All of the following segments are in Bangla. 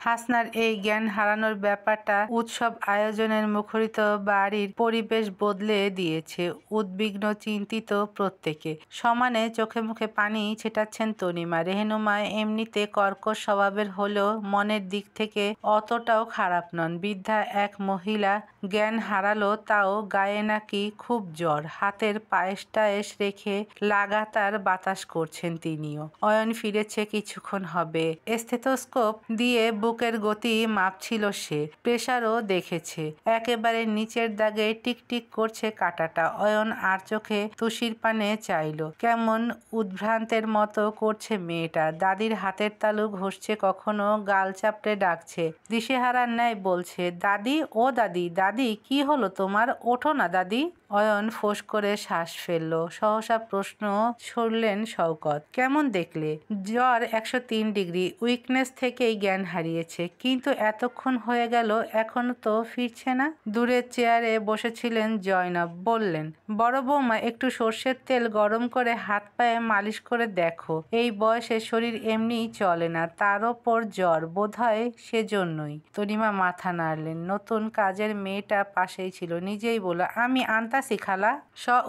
হাসনার এই জ্ঞান হারানোর ব্যাপারটা উৎসব আয়োজনের মুখরিত বাড়ির পরিবেশ বদলে দিয়েছে। উদ্বিগ্ন চিন্তিত প্রত্যেকে। সমানে চোখে মুখে পানি ছেটাচ্ছেন তনিমা। রেহনুমা এমনিতে কর্কশ স্বভাবের হলেও মনের দিক থেকে অতটাও খারাপ নন। বৃদ্ধা এক মহিলা জ্ঞান হারালো, তাও গায়ে নাকি খুব জ্বর। হাতের পায়েস টায়েস রেখে লাগাতার বাতাস করছেন তিনিও। অয়ন ফিরেছে কিছুক্ষণ হবে। স্টেথোস্কোপ দিয়ে বুকের গতি মাপছিল সে। প্রেসারও দেখেছে। একেবারে নিচের দাগে টিকটিক করছে কাঁটাটা। অয়ন আর চোখে তুষির পানে চাইল। কেমন উদ্ভ্রান্তের মতো করছে মেয়েটা। দাদির হাতের তালু ঘষছে, কখনো গাল চাপড়ে ডাকছে। দিশেহারার ন্যায় বলছে, দাদি, ও দাদি, দাদি কি হলো তোমার? ওঠো না দাদি। অয়ন ফোঁস করে শ্বাস ফেলল। সহসা প্রশ্ন ছুড়লেন শওকত, কেমন দেখলে? জ্বর 103 ডিগ্রি। উইকনেস থেকেই জ্ঞান হারিয়েছে। কিন্তু এতক্ষণ হয়ে গেল, এখনো তো ফিরছে না। দূরের চেয়ারে বসেছিলেন জয়নব। বললেন, বড় বৌমা, একটু সর্ষের তেল গরম করে হাত পায়ে মালিশ করে দেখো। এই বয়সে শরীর এমনিই চলে না, তার ওপর জ্বর, বোধহয় সেজন্যই। তনিমা মাথা নাড়লেন। নতুন কাজের মেয়েটা পাশেই ছিল। নিজেই বলল, আমি আনতাছি খালা।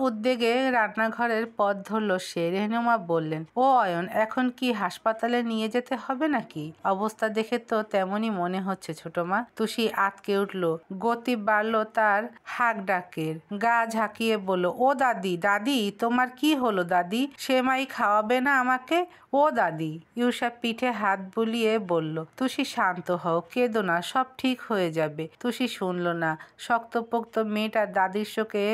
উদ্বেগে রান্নাঘরের পথ ধরল সে। রেহনুমা বললেন, ও অয়ন, এখন কি হাসপাতালে নিয়ে যেতে হবে নাকি? অবস্থা দেখে তো তেমনই মনে হচ্ছে ছোট মা। তুষি আঁতকে উঠল। গতি বাড়ল তার হাঁক ডাকের। গা ঝাঁকিয়ে বলল, ও দাদি, দাদি তোমার কি হলো দাদি? সেমাই খাওয়াবে না আমাকে? ও দাদি। ইউসা পিঠে হাত বুলিয়ে বলল, তুষি শান্ত হও, কেঁদো না, সব ঠিক হয়ে যাবে। তুষি শুনল না। শক্তপোক্ত মেয়েটা দাদির শোকে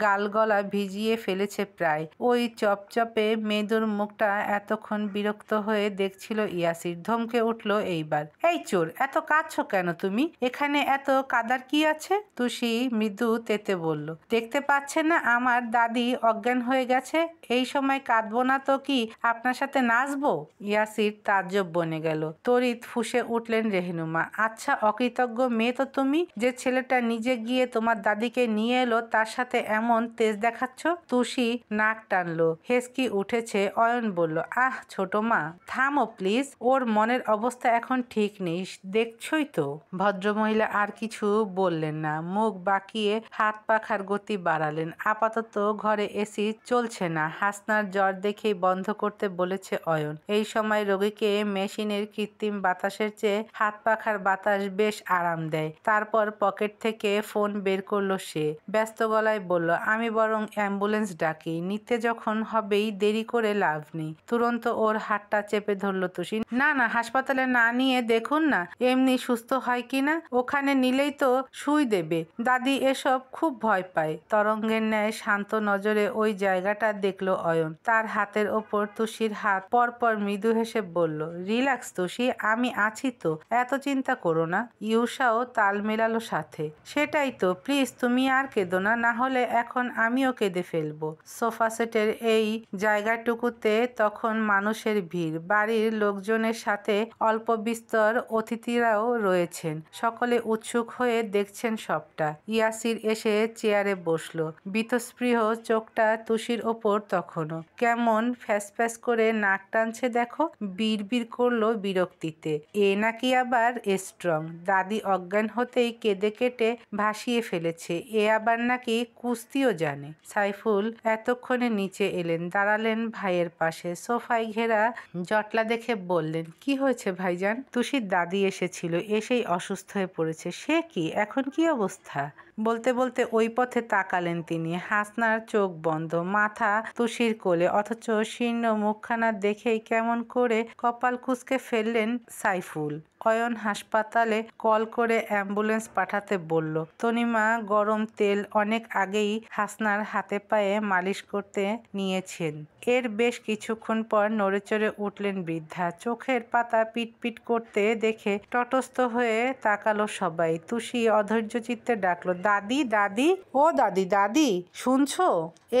গাল গলা ভিজিয়ে ফেলেছে প্রায়। ওই চপচপে মেদুর মুখটা এতক্ষণ বিরক্ত হয়ে দেখছিল ইয়াসির। ধমকে উঠল এইবার, এই চোর, এত কাঁদছো কেন তুমি? এখানে এত কাদার কি আছে? তুষি মৃদু তেতে বলল, দেখতে পাচ্ছেন না আমার দাদি অজ্ঞান হয়ে গেছে? এই সময় কাঁদবো না তো কি আপনার সাথে নাচবো? ইয়াসির তাজ্জব বনে গেল। তড়িৎ ফুঁসে উঠলেন রেহনুমা, আচ্ছা অকৃতজ্ঞ মেয়ে তো তুমি, যে ছেলেটা নিজে গিয়ে তোমার দাদিকে নিয়ে এলো তার সাথে এমন তেজ দেখাচ্ছ। তুষি নাক টানলো। হেসকি উঠেছে। অয়ন বলল, আহ ছোট মা, থামো প্লিজ। ওর মনের অবস্থা এখন ঠিক নেই, দেখছই তো। ভদ্রমহিলা আর কিছু বললেন না। মুখ বাঁকিয়ে হাত পাখার গতি বাড়ালেন। আপাতত ঘরে এসি চলছে না। হাসনার জ্বর দেখেই বন্ধ করতে বলেছে অয়ন। এই সময় রোগীকে মেশিনের কৃত্রিম বাতাসের চেয়ে হাত পাখার বাতাস বেশ আরাম দেয়। তারপর পকেট থেকে ফোন বের করলো সে। ব্যস্ত গলায় বলল, আমি বরং অ্যাম্বুলেন্স ডাকি। নিতে যখন হবেই, দেরি করে লাভ নেই। তুরন্ত ওর হাতটা চেপে ধরল তুষি। না না, হাসপাতালে না নিয়ে দেখুন না এমনি সুস্থ হয় কিনা। ওখানে নিলেই তো সুই দেবে। দাদি এসব খুব ভয় পায়। তরঙ্গের ন্যায় শান্ত নজরে ওই জায়গাটা দেখলো অয়ন। তার হাতের ওপর তুষির হাত পরপর মৃদু হেসে বলল, রিল্যাক্স তুষি, আমি আছি তো, এত চিন্তা করো না। ইউসাও তাল মেলালো সাথে। সেটাই তো, প্লিজ তুমি আর কেঁদো না, না হলে এখন আমিও কেঁদে ফেলবো। সোফা সেটের এই জায়গাটুকুতে তখন মানুষের ভিড়। বাড়ির লোকজনের সাথে অল্প বিস্তর অতিথিরাও রয়েছেন। সকলে উৎসুক হয়ে দেখছেন সবটা। ইয়াসির এসে চেয়ারে বসলো। বীতস্পৃহ চোখটা তুষির ওপর তখনও। কেমন ফ্যাস ফ্যাস করে নাক টানছে দেখো। বিড়বিড় করলো বিরক্তিতে, এ নাকি আবার স্ট্রং। দাদি অজ্ঞান হতেই কেঁদে কেটে ভাসিয়ে ফেলেছে। এ আবার নাকি কুস্তিও জানে। সাইফুল এতক্ষণে নিচে এলেন, দাঁড়ালেন ভাইয়ের পাশে। সোফায় ঘেরা জটলা দেখে বললেন, কি হয়েছে ভাইজান? তুষির দাদি এসেছিল, এসেই অসুস্থ হয়ে পড়েছে। সে কি, এখন কি অবস্থা? বলতে বলতে ওই পথে তাকালেন তিনি। হাসনার চোখ বন্ধ, মাথা তুষির কোলে, অথচ শীর্ণ মুখখানা দেখেই কেমন করে কপাল কুঁচকে ফেললেন সাইফুল। অয়ন হাসপাতালে কল করে অ্যাম্বুলেন্স পাঠাতে বলল। তনিমা গরম তেল অনেক আগেই হাসনার হাতে পায়ে মালিশ করতে নিয়েছেন। এর বেশ কিছুক্ষণ পর নড়েচড়ে উঠলেন বৃদ্ধা। চোখের পাতা পিটপিট করতে দেখে তটস্থ হয়ে তাকালো সবাই। তুষি অধৈর্য চিত্তে ডাকলো, দাদি দাদি, ও দাদি দাদি শুনছো?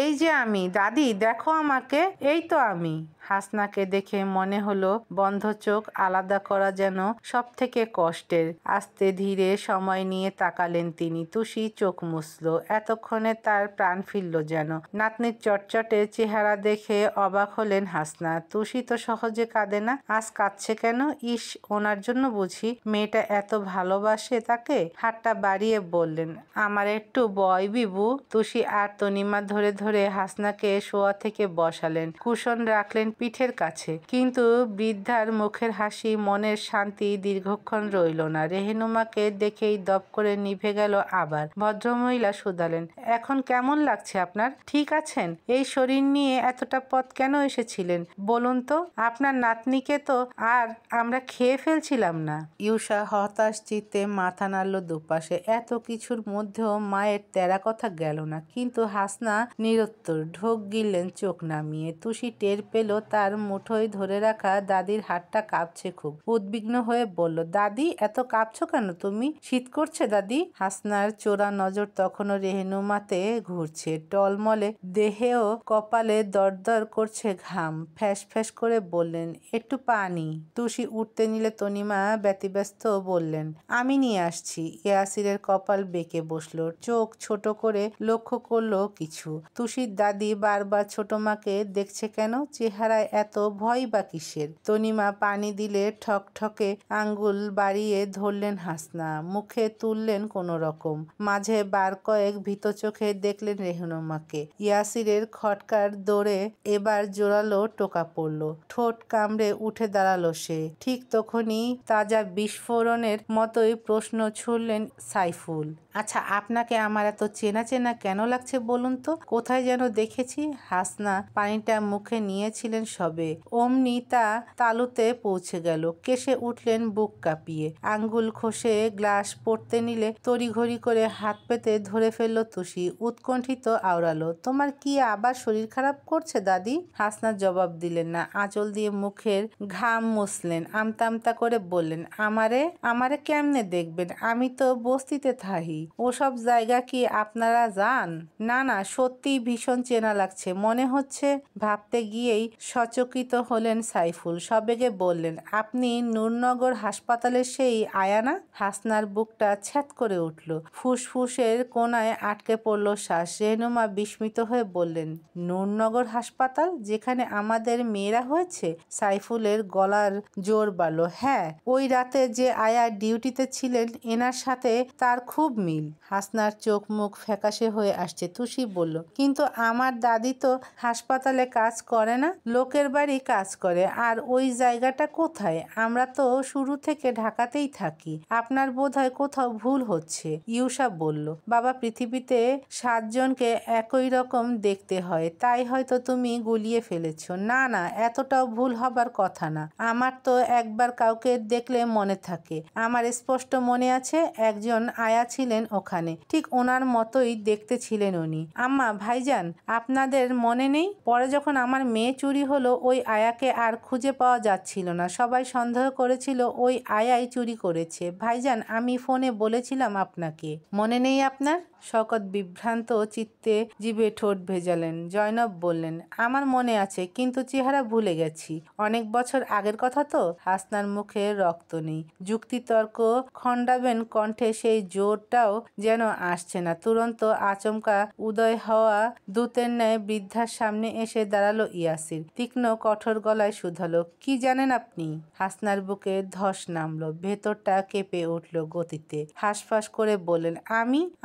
এই যে আমি দাদি, দেখো আমাকে, এই তো আমি। হাসনাকে দেখে মনে হলো বন্ধ চোখ আলাদা করা যেন সব থেকে কষ্টের। আস্তে ধীরে সময় নিয়ে তাকালেন তিনি। তুষি চোখ মুছল। এতক্ষণে তার প্রাণ ফিরল যেন। নাতনির চটচটে চেহারা দেখে অবাক হলেন হাসনা। তুষি তো সহজে কাঁদে না, আজ কাঁদছে কেন? ইস, ওনার জন্য বুঝি? মেয়েটা এত ভালোবাসে তাকে? হাতটা বাড়িয়ে বললেন, আমার একটু বয় বিবু। তুষি আর তনিমা ধরে ধরে হাসনাকে শোয়া থেকে বসালেন, কুশন রাখলেন পিঠের কাছে। কিন্তু বৃদ্ধার মুখের হাসি, মনের শান্তি দীর্ঘক্ষণ রইল না। রেহেনুমাকে দেখেই দপ করে নিভে গেল আবার। ভদ্রমহিলা শুধালেন, এখন কেমন লাগছে আপনার? ঠিক আছেন? এই শরীর নিয়ে এতটা পথ কেন এসেছিলেন বলুন তো? আপনার নাতনিকে তো আর আমরা খেয়ে ফেলছিলাম না। ইউসা হতাশ চিত্তে মাথা নাড়ল দুপাশে। এত কিছুর মধ্যেও মায়ের তেরা কথা গেল না। কিন্তু হাসনা নিরুত্তর, ঢোক গিললেন চোখ নামিয়ে। তুষি টের পেল তার মুঠোয় ধরে রাখা দাদির হাতটা কাঁপছে খুব। উদ্বিগ্ন হয়ে বলল, দাদি এত কাঁপছো কেন তুমি? শীত করছে দাদি? হাসনার চোরা নজর তখনও রেহেনুমাতে ঘুরছে। টলমলে দেহেও কপালে দরদর করছে ঘাম। ফ্যাস ফ্যাস করে বললেন, একটু পানি। তুষি উঠতে নিলে তনিমা ব্যতিব্যস্ত বললেন, আমি নিয়ে আসছি। ইয়াসিরের কপাল বেঁকে বসল, চোখ ছোট করে লক্ষ্য করলো কিছু। তুষির দাদি বারবার ছোট মাকে দেখছে কেন? চেহারায় এত ভয় বা কিসের? তনিমা পানি দিলে ঠকঠকে আঙ্গুল বাড়িয়ে ধরলেন হাসনা, মুখে তুললেন কোনো রকম। মাঝে বার কয়েক ভীত চোখে দেখলেন রেহনুমাকে। ইয়াসিরের খটকার দৌড়ে এবার জোরালো টোকা পড়ল। ঠোঁট কামড়ে উঠে দাঁড়ালো সে। ঠিক তখনই তাজা বিস্ফোরণের মতোই প্রশ্ন ছুড়লেন সাইফুল, আচ্ছা আপনাকে আমার এত চেনা চেনা কেন লাগছে বলুন তো? কোথায় যেন দেখেছি। হাসনা পানিটা মুখে নিয়েছিলেন সবে, অমনি তা তালুতে পৌঁছে গেল। কেসে উঠলেন বুক কাঁপিয়ে। আঙ্গুল খসে গ্লাস পড়তে নিলে তড়িঘড়ি করে হাত পেতে ধরে ফেলল তুষি। উৎকণ্ঠিত আওড়ালো, তোমার কি আবার শরীর খারাপ করছে দাদি? হাসনা জবাব দিলেন না, আঁচল দিয়ে মুখের ঘাম মুছলেন। আমতা আমতা করে বললেন, আমারে আমারে কেমনে দেখবেন? আমি তো বস্তিতে থাহি। ওসব জায়গা কি আপনারা যান? না না, সত্যিই ভীষণ চেনা লাগছে মনে হচ্ছে। ভাবতে গিয়েই সচকিত হলেন সাইফুল। সবেগে বললেন, আপনি নূরনগর হাসপাতালের সেই আয়া না? হাসনার বুকটা ছ্যাত করে উঠল। ফুসফুসের কোনায় আটকে পড়ল শ্বাস। রেহনুমা বিস্মিত হয়ে বললেন, নূরনগর হাসপাতাল, যেখানে আমাদের মেয়েরা হয়েছে? সাইফুলের গলার জোর বাড়ল। হ্যাঁ, ওই রাতে যে আয়া ডিউটিতে ছিলেন এনার সাথে তার খুব মিল। হাসনার চোখ মুখ ফ্যাকাশে হয়ে আসছে। তুষি বলল, কিন্তু আমার দাদি তো হাসপাতালে কাজ করে না, লোকের বাড়ি কাজ করে। আর ওই জায়গাটা কোথায়? আমরা তো শুরু থেকে ঢাকাতেই থাকি। আপনার বোধহয় কোথাও ভুল হচ্ছে। ইউসা বলল, বাবা, পৃথিবীতে 7 জনকে একই রকম দেখতে হয়, তাই হয়তো তুমি গুলিয়ে ফেলেছ। না না, এতটাও ভুল হবার কথা না। আমার তো একবার কাউকে দেখলে মনে থাকে। আমার স্পষ্ট মনে আছে একজন আয়া ছিলেন ওখানে, ঠিক ওনার মতোই দেখতে ছিলেন উনি। আম্মা, ভাইজান, আপনাদের মনে নেই? পরে যখন আমার মেয়ে চুরি হলো, ওই আয়াকে আর খুঁজে পাওয়া যাচ্ছিল না। সবাই সন্দেহ করেছিল ওই আয়াই চুরি করেছে। ভাইজান, আমি ফোনে বলেছিলাম আপনাকে, মনে নেই আপনার? শওকত বিভ্রান্ত চিত্তে জিভে ঠোঁট ভেজালেন। জয়নব বললেন, আমার মনে আছে, কিন্তু চেহারা ভুলে গেছি। অনেক বছর আগের কথা তো। হাসনার মুখে রক্ত নেই। যুক্তিতর্ক খণ্ডাবেন কণ্ঠে সেই জোরটাও যেন আসছে না। তুরন্ত আচমকা উদয় হওয়া দূতের ন্যায় বৃদ্ধার সামনে এসে দাঁড়ালো ইয়াসির। তীক্ষ্ণ কঠোর গলায় শুধালো, কি জানেন আপনি? হাসনার বুকে ধস নামলো, ভেতরটা কেঁপে উঠল গতিতে। হাঁসফাঁস করে বললেন,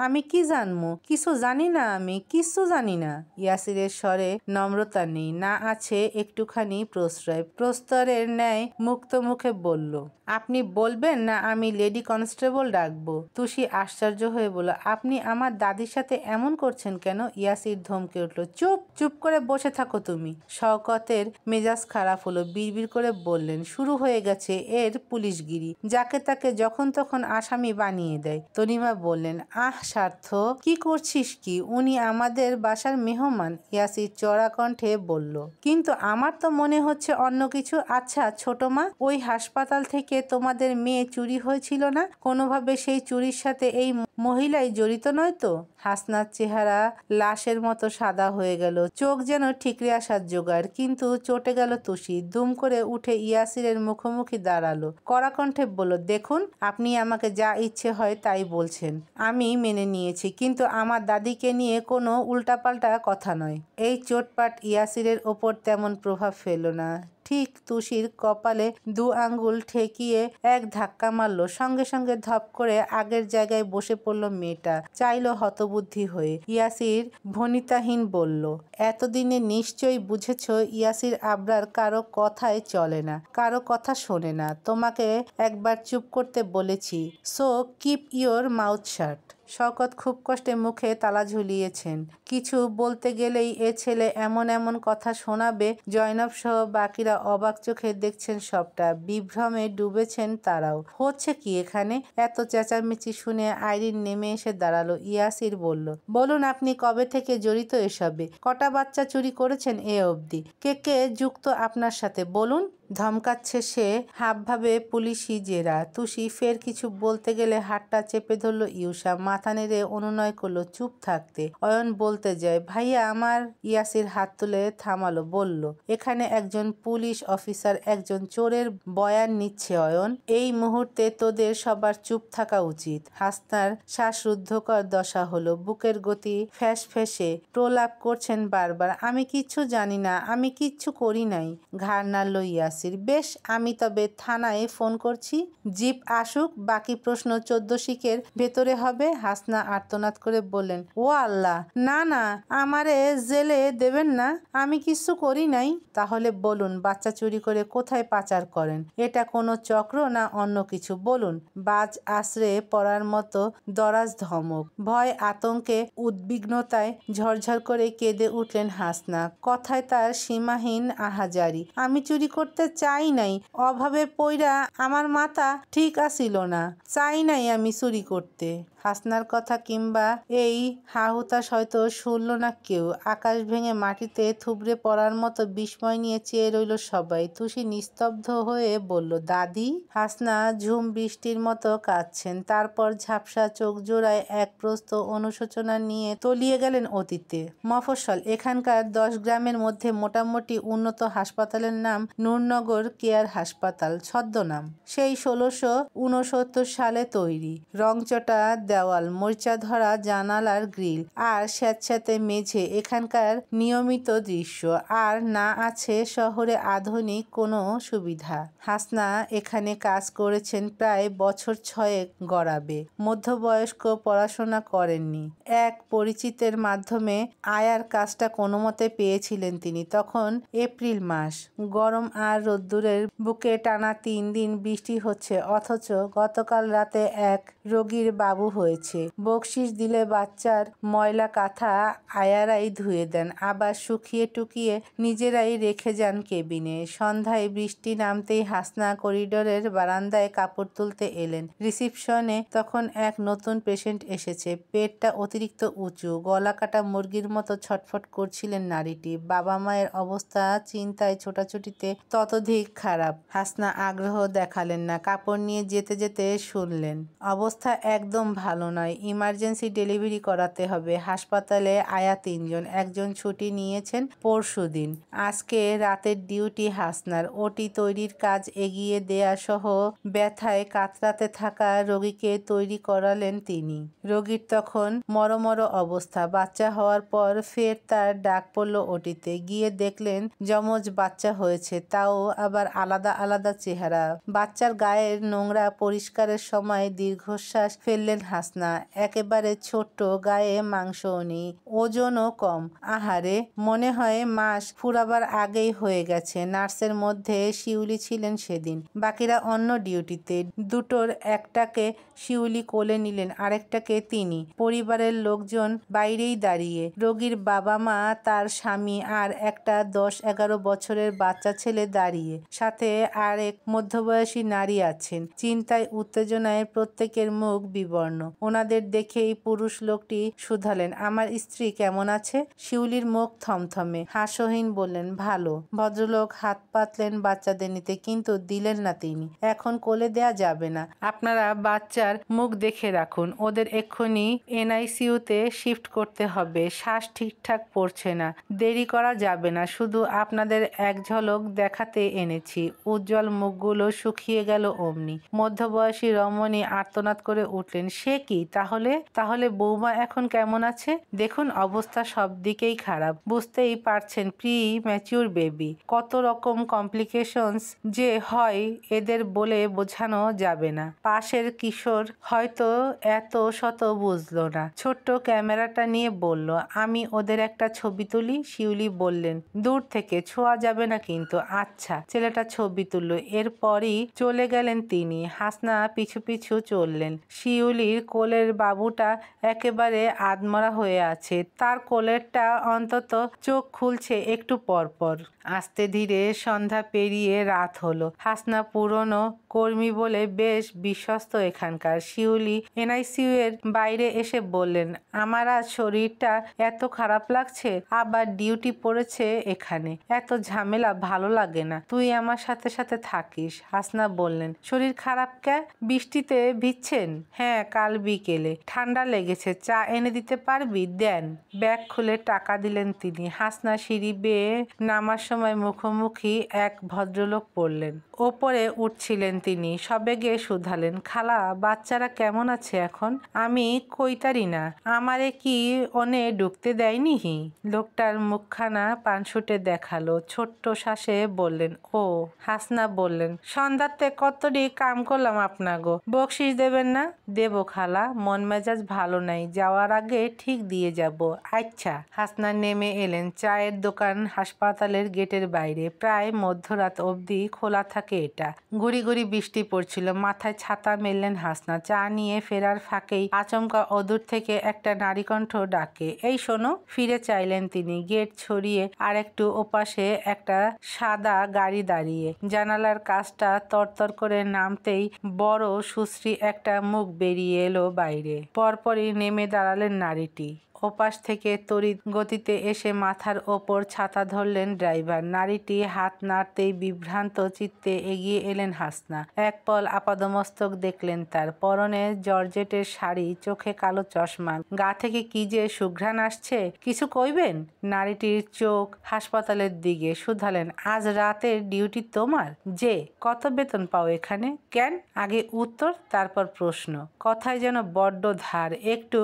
আমি কি জানবো? কিছু জানি না, আমি কিচ্ছু জানি না। ইয়াসিরের স্বরে নম্রতা নেই, না আছে একটুখানি প্রশ্রয়। প্রস্তরের ন্যায় মুক্ত মুখে বলল, আপনি বলবেন না আমি লেডি কনস্টেবল ডাকবো? তুষি আশ্চর্য হয়ে বলল, আপনি আমার দাদির সাথে এমন করছেন কেন? ইয়াসির ধমকে উঠল, চুপ চুপ করে বসে থাকো তুমি। শওকতের মেজাজ খারাপ হলো। বিড়বিড় করে বললেন, শুরু হয়ে গেছে এর পুলিশগিরি, যাকে তাকে যখন তখন আসামি বানিয়ে দেয়। তনিমা বললেন, আহ স্বার্থ, কি করছিস কি? উনি আমাদের বাসার মেহমান। ইয়াসির চড়া কণ্ঠে বলল, কিন্তু আমার তো মনে হচ্ছে অন্য কিছু। আচ্ছা ছোট মা, ওই হাসপাতাল থেকে তোমাদের মেয়ে চুরি হয়েছিল না? কোনোভাবে সেই চুরির সাথে এই মহিলাই জড়িত নয় তো? হাসনার চেহারা লাশের মতো সাদা হয়ে গেল, চোখ যেন ঠিকরে আসার জোগাড়। কিন্তু চটে গেল তুষি। দুম করে উঠে ইয়াসিরের মুখোমুখি দাঁড়ালো, কড়া কণ্ঠে বলল, দেখুন, আপনি আমাকে যা ইচ্ছে হয় তাই বলছেন, আমি মেনে নিয়েছি, কিন্তু আমার দাদিকে নিয়ে কোনো উল্টাপাল্টা কথা নয়। এই চোটপাট ইয়াসিরের ওপর তেমন প্রভাব ফেলল না। ঠিক তুষির কপালে 2 আঙ্গুল ঠেকিয়ে এক ধাক্কা মারল। সঙ্গে সঙ্গে ধপ করে আগের জায়গায় বসে পড়ল মেয়েটা, চাইল হতবুদ্ধি হয়ে। ইয়াসির ভনিতাহীন বলল, এতদিনে নিশ্চয়ই বুঝেছ ইয়াসির আবরার কারো কথায় চলে না, কারো কথা শোনে না। তোমাকে একবার চুপ করতে বলেছি, so keep your mouth shut. Shaukat খুব কষ্টে মুখে তালা ঝুলিয়েছেন। কিছু বলতে গেলেই এ ছেলে এমন এমন কথা শোনাবে। জয়নব সহ বাকিরা অবাক চোখে দেখছেন সবটা। বিভ্রমে ডুবেছেন তারাও। হচ্ছে কি এখানে? এত চেঁচামেচি শুনে আইরিন নেমে এসে দাঁড়ালো। ইয়াসির বলল, বলুন, আপনি কবে থেকে জড়িত এসবে? কটা বাচ্চা চুরি করেছেন এ অবধি? কে কে যুক্ত আপনার সাথে বলুন? ধমকাচ্ছে সে, হাবভাবে পুলিশি জেরা। তুষি ফের কিছু বলতে গেলে হাতটা চেপে ধরল ইউসা। মাথা নেড়ে অনুনয় করলো চুপ থাকতে। অয়ন বলতে যায়, ভাইয়া আমার। ইয়াসির হাত তুলে থামালো, বলল, এখানে একজন পুলিশ অফিসার একজন চোরের বয়ান নিচ্ছে অয়ন। এই মুহূর্তে তোদের সবার চুপ থাকা উচিত। হাসনার শ্বাসরুদ্ধকর দশা হলো। বুকের গতি ফ্যাস ফ্যাসে। প্রলাপ করছেন বারবার, আমি কিচ্ছু জানি না, আমি কিচ্ছু করি নাই। ঘাড় নাড়ল ইয়াসির। বেশ, আমি তবে থানায় ফোন করছি, জিপ আসুক, বাকি প্রশ্ন 14 শিকের ভেতরে হবে। হাসনা আর্তনাদ করে বললেন, ও আল্লাহ, না না, আমারে জেলে দেবেন না, আমি কিছু করি নাই। তাহলে বলুন, বাচ্চা চুরি করে কোথায় পাচার করেন? এটা কোনো চক্র না অন্য কিছু? বলুন। বাজ আশ্রে পড়ার মতো দরাজ ধমক। ভয়, আতঙ্কে, উদ্বিগ্নতায় ঝরঝর করে কেঁদে উঠলেন হাসনা। কথায় তার সীমাহীন আহাজারি। আমি চুরি করতে চাই নাই, অভাবে পইরা আমার মাথা ঠিক আসিল না, চাই নাই আমি চুরি করতে। হাসনার কথা কিংবা এই হাহুতাশ হয়তো শুনল না কেউ। আকাশ ভেঙে মাটিতে থুবড়ে পড়ার মতো বিস্ময় নিয়ে চেয়ে রইল সবাই। তুষি নিস্তব্ধ হয়ে বলল, দাদি। হাসনা ঝুম বৃষ্টির মতো কাঁদছেন। তারপর ঝাপসা চোখ জোড়ায় এক প্রস্থ অনুশোচনা নিয়ে তলিয়ে গেলেন অতীতে। মফস্বল এখানকার 10 গ্রামের মধ্যে মোটামুটি উন্নত হাসপাতালের নাম নূরনগর কেয়ার হাসপাতাল, ছদ্মনাম। সেই 1669 সালে তৈরি। রংচটা দেওয়াল, মরিচা ধরা জানালার গ্রিল আর স্যাঁতস্যাঁতে মেঝে এখানকার নিয়মিত দৃশ্য। আর না আছে শহরে আধুনিক কোনো সুবিধা। হাসনা এখানে কাজ করেছেন প্রায় বছর 6 গড়াবে। মধ্যবয়স্ক, পড়াশোনা করেননি। এক পরিচিতের মাধ্যমে আয়ার কাজটা কোনোমতে পেয়েছিলেন তিনি। তখন এপ্রিল মাস, গরম আর রোদ্দুরের বুকে টানা 3 দিন বৃষ্টি হচ্ছে। অথচ গতকাল রাতে এক রোগীর বাবু হয়েছে। বকশিশ দিলে বাচ্চার ময়লা কাঁথা আয়ারাই ধুয়ে দেন, আবার শুকিয়ে টুকিয়ে নিজেরাই রেখে যান কেবিনে। সন্ধ্যায় বৃষ্টি নামতেই হাসনা করিডোরের বারান্দায় কাপড় তুলতে এলেন। রিসিপশনে তখন এক নতুন পেশেন্ট এসেছে। পেটটা অতিরিক্ত উঁচু, গলা কাটা মুরগির মতো ছটফট করছিলেন নারীটি। বাবা মায়ের অবস্থা চিন্তায় ছোটাছুটিতে ততোধিক খারাপ। হাসনা আগ্রহ দেখালেন না। কাপড় নিয়ে যেতে যেতে শুনলেন, অবস্থা একদম ভালো নয়, ইমার্জেন্সি ডেলিভারি করাতে হবে। হাসপাতালে আয়া 3 জন, একজন ছুটি নিয়েছেন পরশুদিন। আজকে রাতের ডিউটি হাসনার। ওটি তৈরির কাজ এগিয়ে দেয়া সহ ব্যথায় কাতরাতে থাকা রোগীকে তৈরি করালেন তিনি। রোগীর তখন মরমর অবস্থা। বাচ্চা হওয়ার পর ফের তার ডাক পড়ল ওটিতে। গিয়ে দেখলেন যমজ বাচ্চা হয়েছে, তাও আবার আলাদা আলাদা চেহারা। বাচ্চার গায়ের নোংরা পরিষ্কারের সময় দীর্ঘশ্বাস ফেললেন হাসনা। একেবারে ছোট্ট, গায়ে মাংসও নেই, ওজনও কম। আহারে, মনে হয় মাস ফুরাবার আগেই হয়ে গেছে। নার্সের মধ্যে শিউলি ছিলেন সেদিন, বাকিরা অন্য ডিউটিতে। দুটোর একটাকে শিউলি কোলে নিলেন, আরেকটাকে তিনি। পরিবারের লোকজন বাইরেই দাঁড়িয়ে। রোগীর বাবা মা, তার স্বামী আর একটা 10-11 বছরের বাচ্চা ছেলে দাঁড়িয়ে দাঁড়িয়ে, সাথে আরেক মধ্যবয়সী নারী আছেন। চিন্তায় উত্তেজনায় প্রত্যেকের মুখ বিবর্ণ। ওনাদের দেখেই পুরুষ লোকটি শুধালেন, আমার স্ত্রী কেমন আছে? শিউলির মুখ থমথমে, হাস্যহীন বললেন, ভালো। ভদ্রলোক হাত পাতলেন বাচ্চাদের নিতে, কিন্তু দিলেন না তিনি। এখন কোলে দেয়া যাবে না, আপনারা বাচ্চার মুখ দেখে রাখুন। ওদের এক্ষুনি এনআইসিইউতে শিফট করতে হবে। শ্বাস ঠিকঠাক পড়ছে না, দেরি করা যাবে না। শুধু আপনাদের এক ঝলক দেখাতে এনেছি। উজ্জ্বল মুখগুলো শুকিয়ে গেল অমনি। মধ্যবয়সী রমণী আর্তনাদ করে উঠলেন, সে কি? তাহলে বৌমা এখন কেমন আছে? দেখুন, অবস্থা সব দিকেই খারাপ। বুঝতেই পারছেন, প্রি ম্যাচিউর বেবি। কত রকম কমপ্লিকেশনস যে হয় এদের বলে বোঝানো যাবে না। পাশের কিশোর হয়তো এত শত বুঝলো না। ছোট্ট ক্যামেরাটা নিয়ে বলল, আমি ওদের একটা ছবি তুলি। শিউলি বললেন, দূর থেকে, ছোঁয়া যাবে না কিন্তু। আচ্ছা। ছেলেটা ছবি তুলল। এরপরই চলে গেলেন তিনি। হাসনা পিছু পিছু চললেন। শিউলির কোলের বাবুটা একেবারে আধমরা হয়ে আছে। তার কোলেরটা অন্তত চোখ খুলছে একটু পরপর। আস্তে ধীরে সন্ধ্যা পেরিয়ে রাত হলো। হাসনা পুরনো কর্মী বলে বেশ বিশ্বস্ত এখানকার। শিউলি এনআইসিইউ এর বাইরে এসে বললেন, আমার আজ শরীরটা এত খারাপ লাগছে, আবার ডিউটি পড়েছে এখানে। এত ঝামেলা ভালো লাগে না। তুই আমার সাথে সাথে থাকিস। হাসনা বললেন, শরীর খারাপ কে? বৃষ্টিতে ভিজছেন? হ্যাঁ, কাল বিকেলে ঠান্ডা লেগেছে। চা এনে দিতে পারবি? দেন। ব্যাগ খুলে টাকা দিলেন তিনি। হাসনা সিঁড়ি বেয়ে নামার সময় মুখোমুখি এক ভদ্রলোক পড়লেন। ওপরে উঠছিলেন তিনি। সবেগে শুধালেন, খালা, বাচ্চারা কেমন আছে এখন? আমি কইতারি না, আমারে কি ওনে ঢুকতে দেয়নি? লোকটার মুখখানা পানসুটে দেখালো। ছোট্ট শ্বাসে বললেন, ও। হাসনা বললেন, সন্ধ্যাতে কতটি কাম করলাম আপনাগো, বকশিস দেবেন না? দেব খালা, মন মেজাজ ভালো নাই, যাওয়ার আগে ঠিক দিয়ে যাব। আচ্ছা। হাসনা নেমে এলেন। চায়ের দোকান হাসপাতালের গেটের বাইরে। প্রায় মধ্যরাত অবধি খোলা থাকে এটা। গুড়ি গুড়ি বৃষ্টি পড়ছিল। মাথায় ছাতা মেললেন হাসনা। চা নিয়ে ফেরার ফাঁকেই আচমকা অদূর থেকে একটা নারীকণ্ঠ ডাকে, এই শোনো। ফিরে চাইলেন তিনি। গেট ছড়িয়ে আর একটু ওপাশে একটা সাদা গাড়ি দাঁড়িয়ে। জানালার কাজটা তরতর করে নামতেই বড় সুশ্রী একটা মুখ বেরিয়ে এলো বাইরে। পরপরই নেমে দাঁড়ালেন নারীটি। ওপাশ থেকে তড়িৎ গতিতে এসে মাথার ওপর ছাতা ধরলেন ড্রাইভার। নারীটি হাত নাড়তেই বিভ্রান্ত চিত্তে এগিয়ে এলেন হাসনা। এক পল আপাদমস্তক দেখলেন তার। পরনে জর্জেটের শাড়ি, চোখে কালো চশমা, গা থেকে কি যে সুঘ্রাণ আসছে। কিছু কইবেন? নারীটির চোখ হাসপাতালের দিকে। শুধালেন, আজ রাতের ডিউটি তোমার? যে। কত বেতন পাও এখানে? কেন? আগে উত্তর, তারপর প্রশ্ন। কথায় যেন বড্ড ধার। একটু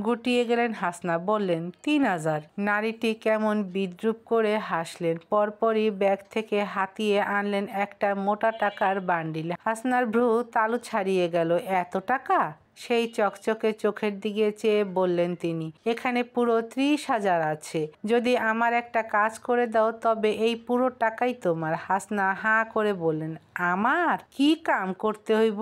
গুটিয়ে গেলেন হাসনা। বললেন, 3000। নারীটি কেমন বিদ্রুপ করে হাসলেন। পরপরই ব্যাগ থেকে হাতিয়ে আনলেন একটা মোটা টাকার বান্ডিল। হাসনার ভ্রু তালু ছাড়িয়ে গেল। এত টাকা? সেই চকচকে চোখের দিকে চেয়ে বললেন তিনি, এখানে পুরো 30,000 আছে। যদি আমার একটা কাজ করে দাও তবে এই পুরো টাকাই তোমার। হাসনা হাঁ করে বললেন, আমার কি কাম করতে হইব?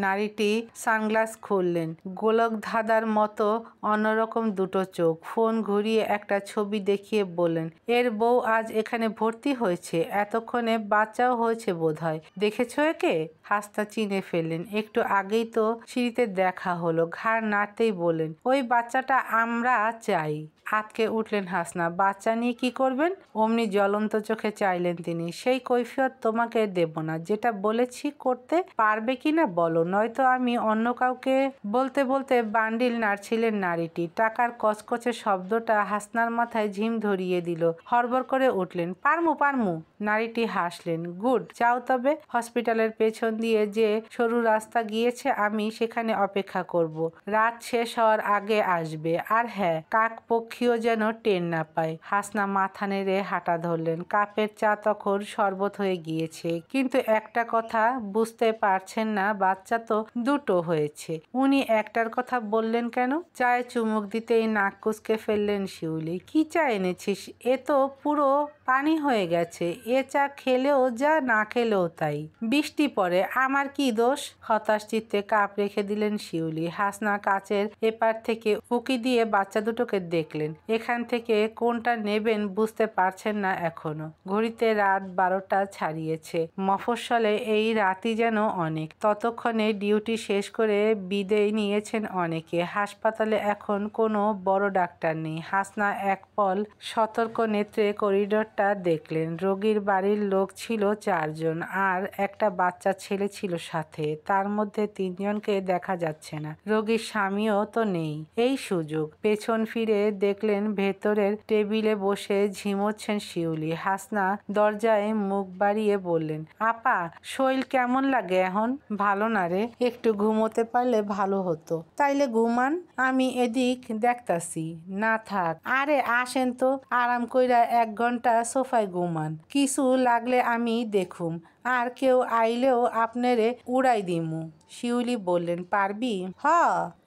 নারীটি সানগ্লাস খুললেন। গোলক ধাঁধার মতো অন্যরকম দুটো চোখ। ফোন ঘুরিয়ে একটা ছবি দেখিয়ে বললেন, এর বউ আজ এখানে ভর্তি হয়েছে। এতক্ষণে বাচ্চাও হয়েছে বোধহয়। দেখেছো একে? হাসনা চিনে ফেললেন। একটু আগেই তো সিঁড়িতে দেখা হলো। ঘাড় নাড়তেই বললেন, ওই বাচ্চাটা আমরা চাই। আতকে উঠলেন হাসনা। বাচ্চা নিয়ে কি করবেন? অমনি জ্বলন্ত চোখে চাইলেন তিনি। সেই কৈফিয়ত তোমাকে দেব না। যেটা বলেছি করতে পারবে কিনা বলো, নয়তো আমি অন্য কাউকে। বলতে বলতে বান্ডিল নাড়ছিলেন নারীটি। টাকার কচকচে শব্দটা হাসনার মাথায় ঝিম ধরিয়ে দিল। হড়বড় করে উঠলেন, পারমু। নারীটি হাসলেন, গুড, যাও তবে। হসপিটালের পেছন দিয়ে যে সরু রাস্তা গিয়েছে, আমি সেখানে অপেক্ষা করব। রাত শেষ হওয়ার আগে আসবে। আর হ্যাঁ, কাক পক্ষীও যেন টের না পায়। হাসনা মাথা নেড়ে হাঁটা ধরলেন। কাপের চা তখন শরবত হয়ে গিয়েছে। কিন্তু একটা কথা বুঝতে পারছেন না, বাচ্চা তো দুটো হয়েছে। উনি একটার কথা বললেন কেন? চায়ে চুমুক দিতেই নাক কুচকে ফেললেন শিউলি। কি চা এনেছিস? এ তো পুরো পানি হয়ে গেছে। এ চা খেলেও যা, না খেলেও তাই। বৃষ্টি পড়ে, আমার কি দোষ? হতাশ চিত্তে কাপ রেখে দিলেন শিউলি। হাসনা কাচের এপার থেকে উকি দিয়ে বাচ্চা দুটোকে দেখলেন। এখান থেকে কোনটা নেবেন বুঝতে পারছেন না এখনো। ঘড়িতে রাত 12টা ছাড়িয়েছে। মফস্বলে এই রাতই যেন অনেক। ততক্ষণে ডিউটি শেষ করে বিদেয় নিয়েছেন অনেকে। হাসপাতালে এখন কোনো বড় ডাক্তার নেই। হাসনা এক পল সতর্ক নেত্রে করিডোরটা দেখলেন। রোগীর বাড়ির লোক ছিল 4 জন, আর একটা বাচ্চা ছেলে ছিল সাথে। তার মধ্যে 3 জনকে দেখা যাচ্ছে না। রোগীর স্বামীও তো নেই। এই সুযোগ। পেছন ফিরে দেখলেন ভেতরের টেবিলে বসে ঝিমোচ্ছেন শিউলি। হাসনা দরজায় মুখ বাড়িয়ে বললেন, আপা, শরীর কেমন লাগে এখন? ভালো না রে, একটু ঘুমোতে পারলে ভালো হতো। তাইলে ঘুমান, আমি এদিক দেখতাছি। না থাক, আরে আসেন তো, আরাম কইরা 1 ঘন্টা সোফায় ঘুমান। কিছু লাগলে আমি দেখুম, আর কেউ আইলেও আপনারে উড়াই দিমু। শিউলি বললেন, পারবি? হ।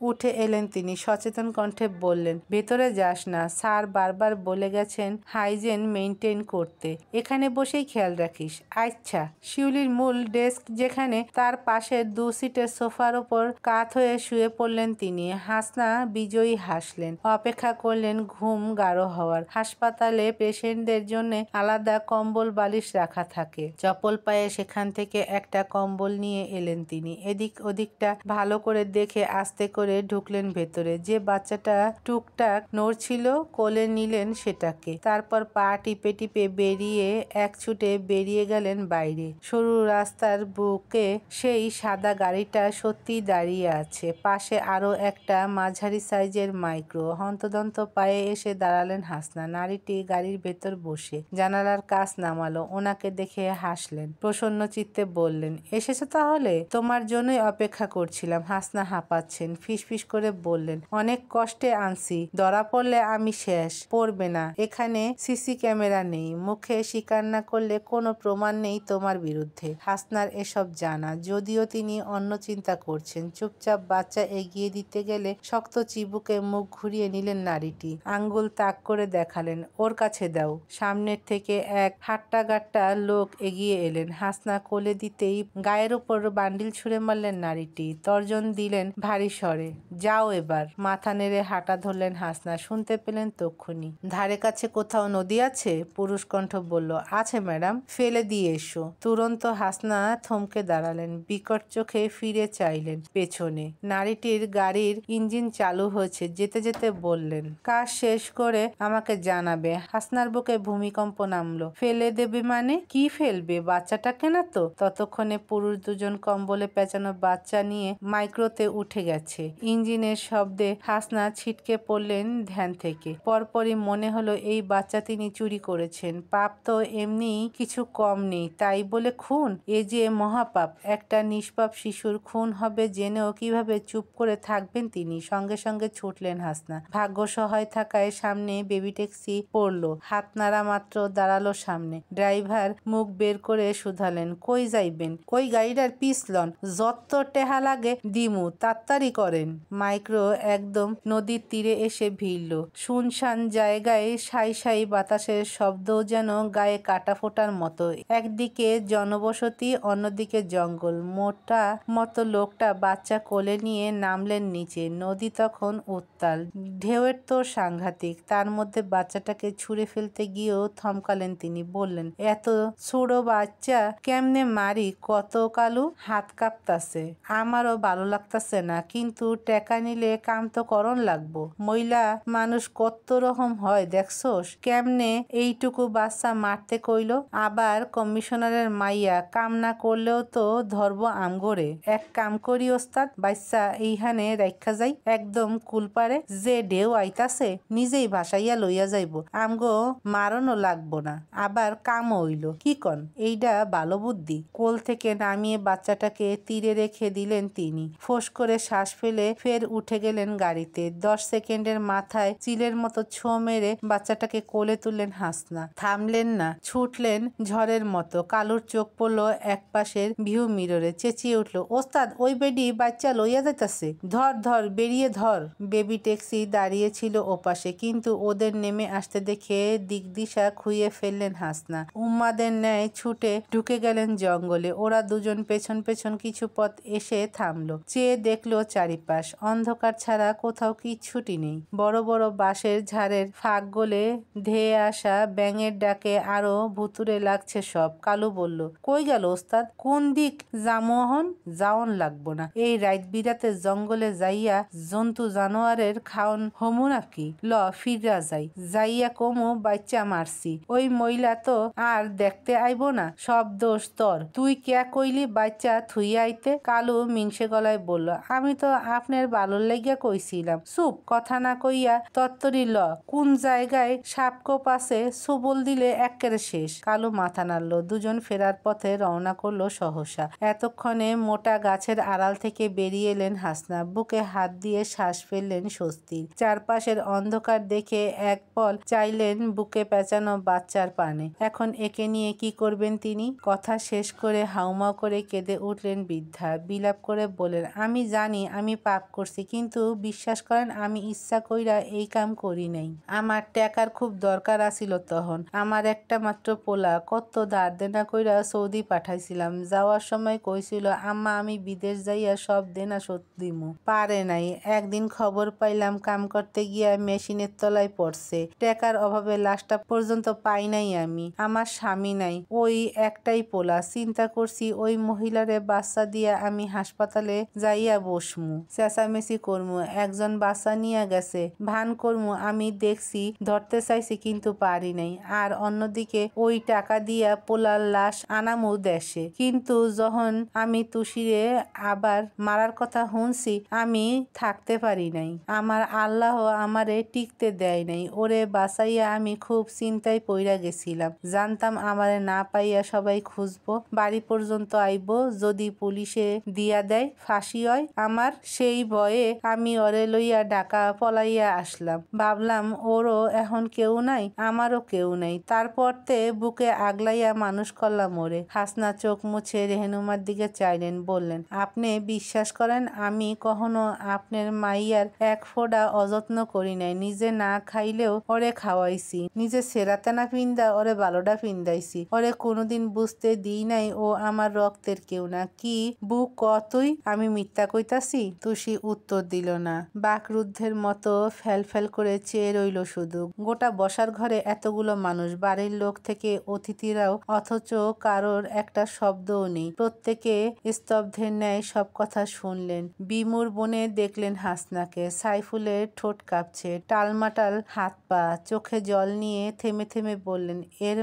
উঠে এলেন তিনি, সচেতন কণ্ঠে বললেন, ভেতরে যাস না, স্যার বারবার বলে গেছেন হাইজেন মেনটেন করতে। এখানে বসেই খেয়াল রাখিস। আচ্ছা। শিউলির মূল ডেস্ক যেখানে, তার পাশের 2 সিটের সোফার ওপর কাত হয়ে শুয়ে পড়লেন তিনি। হাসনা বিজয়ী হাসলেন। অপেক্ষা করলেন ঘুম গাঢ় হওয়ার। হাসপাতালে পেশেন্টদের জন্য আলাদা কম্বল বালিশ রাখা থাকে। চপল পায়ে সেখান থেকে একটা কম্বল নিয়ে এলেন তিনি। এদিক ওদিকটা ভালো করে দেখে আস্তে করে ঢুকলেন ভেতরে। যে বাচ্চাটা টুকটাক নড়ছিল, কোলে নিলেন সেটাকে। তারপর পা টিপে টিপে বেরিয়ে এক ছুটে বেরিয়ে গেলেন বাইরে। সরু রাস্তার বুকে সেই সাদা গাড়িটা সত্যি দাঁড়িয়ে আছে। পাশে আরো একটা মাঝারি সাইজের মাইক্রো। হন্তদন্ত পায়ে এসে দাঁড়ালেন হাসনা। নারীটি গাড়ির ভেতর বসে জানালার কাচ নামালো। ওনাকে দেখে হাসলেন। প্রসন্ন চিত্তে বললেন, এসেছো তাহলে? তোমার জন্যই অপেক্ষা করছিলাম। হাসনা হাঁপাচ্ছেন। ফিসফিস করে বললেন, অনেক কষ্টে আনছি, ধরা পড়লে আমি শেষ। পড়বে না, এখানে সিসি ক্যামেরা নেই। মুখে স্বীকার না করলে কোনো প্রমাণ নেই তোমার বিরুদ্ধে। হাসনার এসব জানা, যদিও তিনি অন্য চিন্তা করছেন। চুপচাপ বাচ্চা এগিয়ে দিতে গেলে শক্ত চিবুকে মুখ ঘুরিয়ে নিলেন নারীটি। আঙ্গুল তাক করে দেখালেন, ওর কাছে দাও। সামনের থেকে এক হাট্টাগাট্টা লোক এগিয়ে এলেন। হাসনা কোলে দিতেই গায়ের উপর বান্ডিল ছুঁড়ে মারলেন নারীটি। তর্জন দিলেন ভারী স্বরে, যাও এবার। মাথা নেড়ে হাঁটা ধরলেন হাসনা। শুনতে পেলেন তক্ষুনি, ধারে কাছে কোথাও নদী আছে? পুরুষ কণ্ঠ বলল, আছে ম্যাডাম, ফেলে দিয়ে এসো। তুরন্ত হাসনা থমকে দাঁড়ালেন। বিকট চোখে ফিরে চাইলেন পেছনে। নারীটির গাড়ির ইঞ্জিন চালু হয়েছে। যেতে যেতে বললেন, কাজ শেষ করে আমাকে জানাবে। হাসনার বুকে ভূমিকম্প নামলো। ফেলে দেবে মানে? কি ফেলবে? বাচ্চাটাকে না তো? ততক্ষণে পুরুষ দুজন কম্বলে পেঁচানো বাচ্চা নিয়ে মাইক্রোতে উঠে গেছে। ইঞ্জিনের শব্দে হাসনা ছিটকে পড়লেন ধ্যান থেকে। পরপরই মনে হলো এই বাচ্চা তিনি চুরি করেছেন। পাপ তো এমনি কিছু কম নেই, তাই বলে খুন? এ যে মহাপাপ। একটা নিষ্পাপ শিশুর খুন হবে জেনেও কিভাবে চুপ করে থাকবেন তিনি? সঙ্গে সঙ্গে ছুটলেন হাসনা। ভাগ্য সহায় থাকায় সামনে বেবি ট্যাক্সি পড়লো। হাত নাড়া মাত্র দাঁড়ালো সামনে। ড্রাইভার মুখ বের করে শুধালেন, কই যাইবেন? কই গাড়িটার পিছলন, যত টেহা লাগে দিমু, তাড়াতাড়ি করেন। মাইক্রো একদম নদীর তীরে এসে ভিড়ল। শুনশান জায়গায় সাই সাই বাতাসের শব্দও যেন গায়ে কাটা ফোটার মতো। একদিকে জনবসতি, অন্যদিকে জঙ্গল। মোটা মতো লোকটা বাচ্চা কোলে নিয়ে নামলেন নিচে। নদী তখন উত্তাল, ঢেউয়ের তো সাংঘাতিক। তার মধ্যে বাচ্চাটাকে ছুঁড়ে ফেলতে গিয়েও থমকালেন তিনি। বললেন, এত ছোট বাচ্চা কেমনে মারি কত কালু? হাত কাঁপতাছে। আমারও ভালো লাগতাছে না, কিন্তু টেকা নিলে কাম তো করন লাগবো। মহিলা মানুষ কত রকম হয় দেখছোস? কেমনে এইটুকু বাচ্চা মারতে কইলো? আবার কমিশনারের মাইয়া, কাম না করলেও তো ধরবো আমগরে। এক কাম করি ওস্তাদ, বাচ্চা এইখানে রাইখা যাই, একদম কুলপারে। যে ঢেউ আইতাছে নিজেই ভাসাইয়া লইয়া যাইব, আমগো মারণও লাগবো না, আবার কামও হইল। কি কন? এইডা ভালো বুদ্ধি। কোল থেকে নামিয়ে বাচ্চাটাকে তীরে রেখে রেখে দিলেন তিনি। ফোঁস করে শ্বাস ফেলে ফের উঠে গেলেন গাড়িতে। 10 সেকেন্ডের মাথায় চিলের মতো ছোঁ মেরে বাচ্চাটাকে কোলে তুললেন হাসনা। থামলেন না, ছুটলেন ঝড়ের মতো। কালুর চোখ পড়ল এক পাশের ভিউ মিররে, চেঁচিয়ে উঠল, ওস্তাদ, ওই বেডি বাচ্চা লইয়া যাইতাছে, ধর ধর, বেরিয়ে ধর। বেবি ট্যাক্সি দাঁড়িয়ে ছিল ওপাশে, কিন্তু ওদের নেমে আসতে দেখে দিকদিশা খুইয়ে ফেললেন হাসনা। উম্মাদের ন্যায় ছুটে ঢুকে গেলেন জঙ্গলে। ওরা দুজন পেছন পেছন কিছু পথ এসে থামলো, চেয়ে দেখলো চারিপাশ অন্ধকার ছাড়া কোথাও কিচ্ছুটি নেই। বড় বড় বাঁশের ঝাড়ের ফাঁক গলে ধেয়ে আসা ব্যাঙের ডাকে আরো ভুতুরে লাগছে সব। কালু বলল, কই গেল ওস্তাদ? কোন দিক জামোহন? যাওন লাগবো না, এই রাত বিরাতে জঙ্গলে যাইয়া জন্তু জানোয়ারের খাওন হমু নাকি? ল ফিরা যাই, যাইয়া কমু বাচ্চা মারছি, ওই মহিলা তো আর দেখতে আইব না, সব দোষ তোর। তুই ক্যা কইলি বাচ্চা থুইয়া আইতে? কালু মিনসে গলায় বলল, আমি তো আপনার ভালোর লাগিয়া কইছিলাম। চুপ, কথা না কইয়া তত্তরি ল, কোন জায়গায় সাপকোপ আছে সুবল দিলে এক্কেরে শেষ। কালু মাথা নাড়ল। দুজন ফেরার পথে রওনা করলো সহসা। এতক্ষণে মোটা গাছের আড়াল থেকে বেরিয়ে এলেন হাসনা। বুকে হাত দিয়ে শ্বাস ফেললেন স্বস্তির। চারপাশের অন্ধকার দেখে এক পল চাইলেন বুকে পেঁচানো বাচ্চার পানে। এখন একে নিয়ে কি করবেন তিনি? কথা শেষ করে হাউমাউ করে কেঁদে উঠলেন বৃদ্ধা। বিলাপ করে বলেন, আমি জানি আমি পাপ করছি, কিন্তু বিশ্বাস করেন আমি ইচ্ছা কইরা এই কাম করি নাই। আমার টাকার খুব দরকার আছিল তখন। আমার একটা মাত্র পোলা, কত ধার দেনা কইরা সৌদি পাঠাইছিলাম। যাওয়ার সময় কইছিল, আম্মা আমি বিদেশ যাইয়া সব দেনা শোধ দিমু। পারে নাই। একদিন খবর পাইলাম কাম করতে গিয়া মেশিনের তলায় পড়ছে। টাকার অভাবে লাশটা পর্যন্ত পাই নাই আমি। আমার স্বামী নাই, ওই একটাই পোলা। চিন্তা করছি ওই মহিলারে বাচ্চা দিয়া আমি হাসপাতালে যাইয়া বসমু, চেঁচামেচি করমু, একজন বাচ্চা নিয়ে গেছে ভান করমু আমি দেখছি, ধরতে চাইছি কিন্তু পারি নাই। আর অন্যদিকে ওই টাকা দিয়া পোলার লাশ আনামু দেশে। কিন্তু যখন আমি তুষিরে আবার মারার কথা শুনছি, আমি থাকতে পারি নাই। আমার আল্লাহ আমারে টিকতে দেয় নাই। ওরে বাঁচাইয়া আমি খুব চিন্তায় পইরা গেছিলাম। জানতাম আমারে না পাইয়া সবাই খুঁজবো, বাড়ি পর্যন্ত আইব, যদি পুলিশে দিয়া দেয় ফাঁসি হয় আমার। সেই ভয়ে আমি ওরে লইয়া ঢাকা পলাইয়া আসলাম। ভাবলাম ওরও এখন কেউ নাই, আমারও কেউ নাই। তারপরতে বুকে আগলাইয়া মানুষ করলাম ওরে। হাসনা চোখ মুছে রেহেনুমার দিকে চাইলেন, বললেন, আপনি বিশ্বাস করেন আমি কখনো আপনার মাইয়ার এক ফোঁটা অযত্ন করি নাই। নিজে না খাইলেও ওরে খাওয়াইছি, নিজে সেরাতে না পিন্দা ওরে ভালোটা পিন্দাইছি। ওরে কোনোদিন বুঝতে দিই নাই ও আমার রক্তের কেউ না। কি বুক কতই আমি মিথ্যা কইতাছি? তুষি উত্তর দিল না। বাকরুদ্ধের মতো ফ্যাল করে চেয়ে রইল শুধু। গোটা বসার ঘরে এতগুলো মানুষ, বাড়ির লোক থেকে অতিথিরাও, অথচ কারোর একটা শব্দও নেই। প্রত্যেকে স্তব্ধের ন্যায় সব কথা শুনলেন। বিমূর বনে দেখলেন হাসনাকে। সাইফুলের ঠোঁট কাঁপছে, টালমাটাল হাত পা, চোখে জল নিয়ে থেমে থেমে বললেন, এর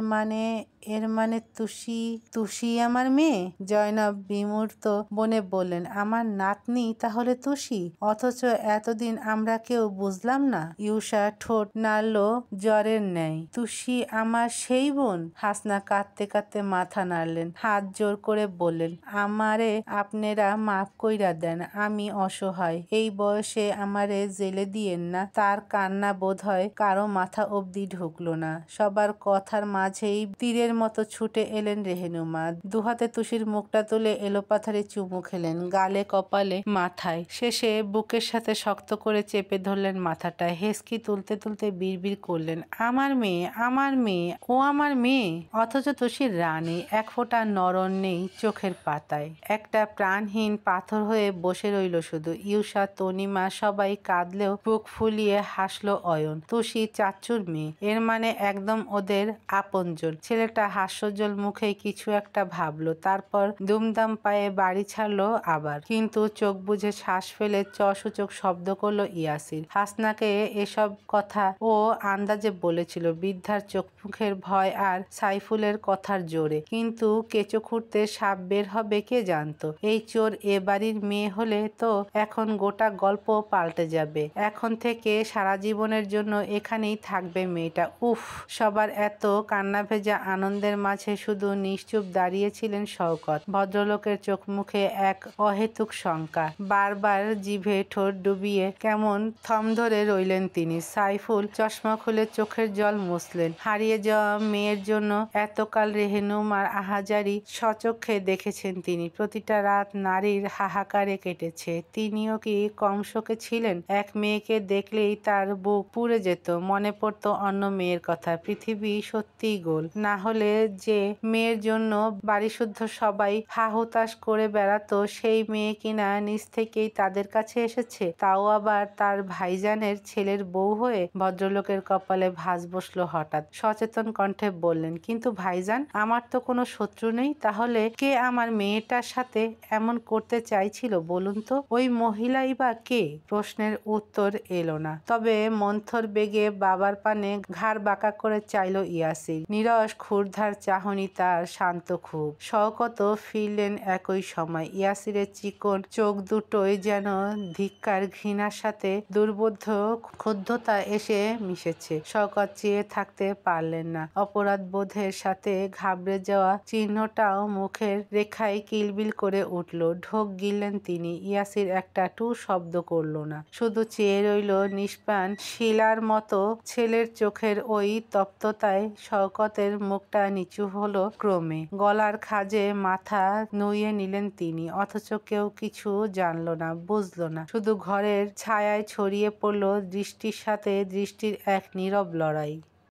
মানে তুষি আমার মেয়ে? জয়নব বিমূর্ত বনে বললেন, আমার নাতনি তাহলে তুষি? অথচ এতদিন আমরা কেউ বুঝলাম না। ইউসা ঠোঁট নাড়ল জ্বরের ন্যায়। তুষি আমার সেই বোন? হাসনা কাঁদতে কাঁদতে মাথা নাড়লেন, হাত জোর করে বললেন, আমারে আপনারা মাফ কইরা দেন, আমি অসহায়। এই বয়সে আমারে জেলে দিয়েন না। তার কান্না বোধ হয় কারো মাথা অবধি ঢুকলো না। সবার কথার মাঝেই তীরের মতো ছুটে এলেন রেহেনুমা। দুহাতে তুষির মুখটা তুলে এলোপাথারি চুমু খেলেন, গালে, কপালে, মাথায়। শেষে বুকের সাথে শক্ত করে চেপে ধরলেন মাথাটা। হেসকি তুলতে তুলতে বিড়বিড় করলেন, আমার মেয়ে, আমার মেয়ে, ও আমার মেয়ে। অথচ তুষির রানী এক ফোঁটা নরণ নেই চোখের পাতায়। একটা প্রাণহীন পাথর হয়ে বসে রইল শুধু। ইউসা, তনিমা সবাই কাঁদলেও বুক ফুলিয়ে হাসলো অয়ন। তুষি চাচ্চুর মেয়ে, এর মানে একদম ওদের আপনজন। ছেলেটা হাস্যজ্জ্বল মুখে কিছু একটা ভাবলো, তারপর দুমদাম পায়ে বাড়ি ছাড়লো আবার। কিন্তু চোখ বুঝে শ্বাস ফেলে চসূচক শব্দ করলো ইয়াসির। হাসনাকে এসব কথা ও আন্দাজে বলেছিল, বৃদ্ধার চোখ মুখের ভয় আর সাইফুলের কথার জোরে। কিন্তু কেঁচো খুঁড়তে সাপ বের হবে কে জানতো? এই চোর এ বাড়ির মেয়ে হলে তো এখন গোটা গল্প পাল্টে যাবে। এখন থেকে সারা জীবনের জন্য এখানেই থাকবে মেয়েটা। উফ, সবার এত কান্না ভেজা আনন্দ আনন্দের মাঝে শুধু নিশ্চুপ দাঁড়িয়েছিলেন শওকত। ভদ্রলোকের চোখ মুখে এক অহেতুক শঙ্কা। বারবার জিভে ঠোঁট ডুবিয়ে কেমন থম ধরে রইলেন তিনি। সাইফুল চশমা খুলে চোখের জল মুছলেন। হারিয়ে যাওয়া মেয়ের জন্য এতকাল রেহেনুমার আহাজারি স্বচক্ষে দেখেছেন তিনি। প্রতিটা রাত নারীর হাহাকারে কেটেছে। তিনিও কি কম শোকে ছিলেন? এক মেয়েকে দেখলেই তার বুক পুড়ে যেত। মনে পড়তো অন্য মেয়ের কথা। পৃথিবী সত্যিই গোল। না হলে যে মেয়ের জন্য বাড়িসুদ্ধ সবাই হাহুতাশ করে বেড়াতো, সেই মেয়ে কিনা নিজ থেকেই তাদের কাছে এসেছে, তাও আবার তার ভাইজানের ছেলের বউ হয়ে। ভদ্রলোকের কপালে ভাঁজ বসলো হঠাৎ। সচেতন কণ্ঠে বললেন, কিন্তু ভাইজান, আমার তো কোনো শত্রু নেই। তাহলে কে আমার মেয়েটার সাথে এমন করতে চাইছিল বলুন তো? ওই মহিলাই বা কে? প্রশ্নের উত্তর এলো না। তবে মন্থর বেগে বাবার পানে ঘাড় বাঁকা করে চাইল ইয়াসির। নীরস ক্ষুরধার চাহনি তার, শান্ত খুব। শওকত ফিরলেন একই সময়। ইয়াসিরের চিকন চোখ দুটোই যেন ধিক্কার ঘৃণার সাথে দুর্বোধ্য ক্ষুব্ধতা এসে মিশেছে। শওকত চেয়ে থাকতে পারলেন না। অপরাধ বোধের সাথে ঘাবড়ে যাওয়া চিহ্নটাও মুখের রেখায় কিলবিল করে উঠল। ঢোক গিললেন তিনি। ইয়াসির একটা টু শব্দ করল না, শুধু চেয়ে রইল নিষ্প্রাণ শিলার মতো। ছেলের চোখের ওই তপ্ততায় শওকতের মুখটা নিচু হলো ক্রমে। গলার খাঁজে মাথা নুইয়ে নিলেন তিনি। অথচ কেউ কিছু জানল না, বুঝল না। শুধু ঘরের ছায়ায় ছড়িয়ে পড়ল দৃষ্টির সাথে দৃষ্টির এক নীরব লড়াই।